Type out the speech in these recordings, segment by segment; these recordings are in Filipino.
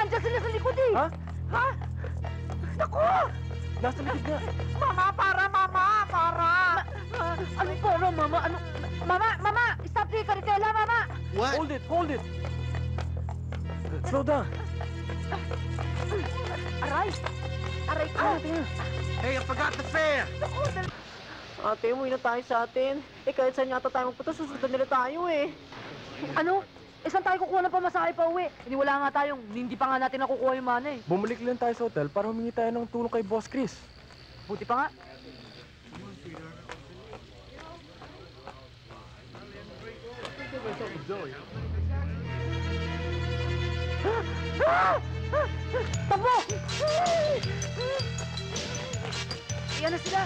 Nandiyan sila sa likod eh! Ha? Ha? Naku! Nasa likod nga. Mama, para! Ano para, mama? Ano? Mama! Stop the karitela, mama! What? Hold it! Slow down. Aray ko! Hey, I forgot the fare! Ate, umuwi na tayo sa atin. Kahit saan yata tayo magpunta, susundan nila tayo eh. Ano? Saan tayo kukuha ng pamasahe pa uwi? Wala nga tayong, hindi pa nga natin nakukuha yung mana eh. Bumalik lang tayo sa hotel para humingi tayo ng tulong kay Boss Chris. Buti pa nga. Tabo! Iyan na sila!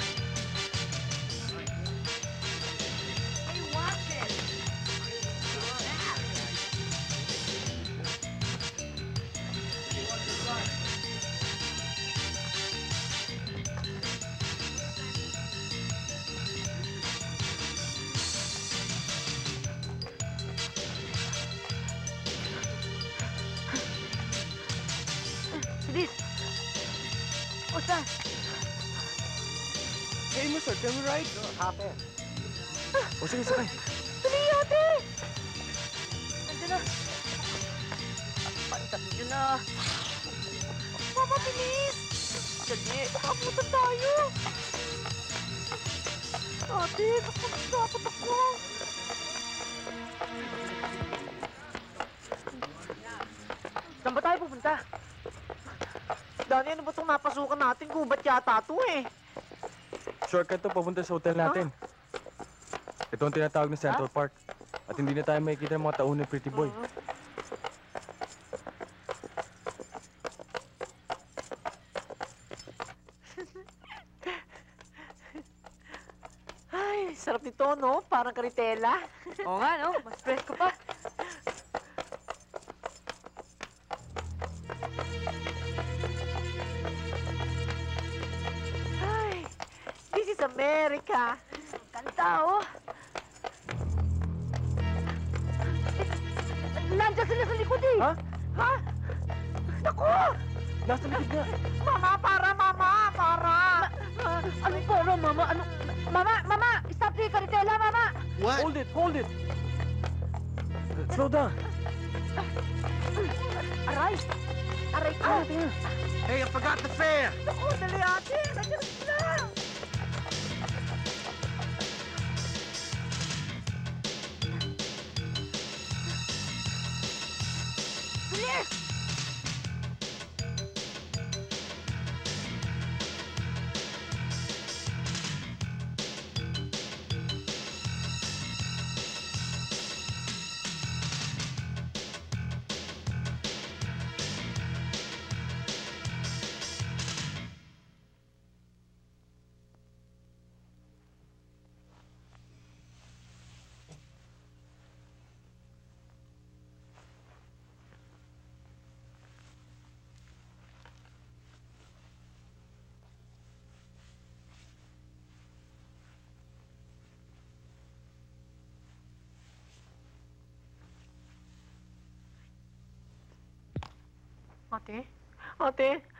Bilis! O saan? Hey, mister, can we ride? Happen. O sige, sakay. Dali, ate! Nandiyan na. Pantat nyo na. Mama, bilis! Dali, makabutan tayo. Ate, dapat ako. Saan ba tayo pupunta? Dani, ano ba itong napasukan natin? Gubat yata ito eh. Shortcut to papunta sa hotel natin. Ito ang tinatawag na Central Park. At hindi na tayo makikita ng mga taon ni Pretty Boy. Ay, sarap nito, no? Parang karitela. Oo nga, no? Mas fresco pa. Ay, this is America. Kanta, oh. Nandiyan sila sa likod eh. Ha? Ha? Naku! Nasa likod nga. Mama, para! Ano para, mama? Ano? Mama! Stop the karitela, mama! What? Hold it! Slow down. Aray ko! Hey, I forgot the fare! Naku, dali ate! Nandiyan sila! Bilis!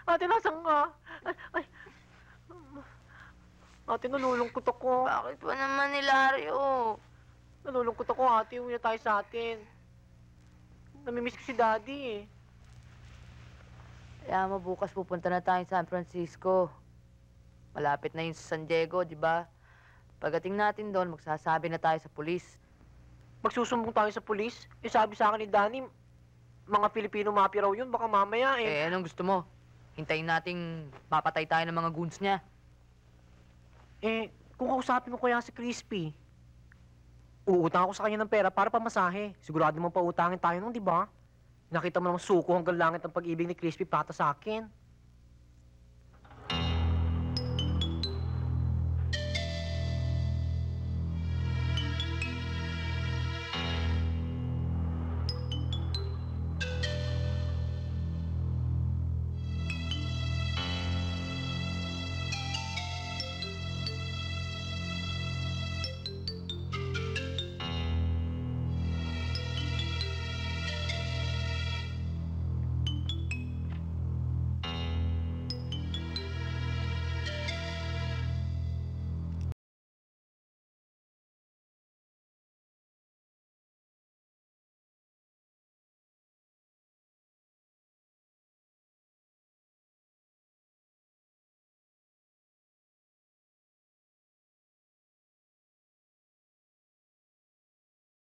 Ate, nasan ka? Ay. Ate, nalulungkot ako. Bakit ba naman, Hilario? Nalulungkot ako, ate. Uwi na tayo sa atin. Namimiss ko si Daddy eh. Kaya mo bukas pupunta na tayo sa San Francisco. Malapit na yun sa San Diego, di ba? Pagdating natin doon, magsasabi na tayo sa pulis. Magsusumbong tayo sa pulis? Sabi sa akin ni Danny, mga Filipino mafia raw yun. Baka mamaya eh. Anong gusto mo? Hintayin nating mapatay tayo ng mga goons niya. Kung kausapin mo kaya si Crispy, uutang ako sa kanya ng pera para pamasahe. Sigurado mong pautangin tayo nung, di ba? Nakita mo namang suko hanggang langit ang pag-ibig ni Crispy pata sa akin.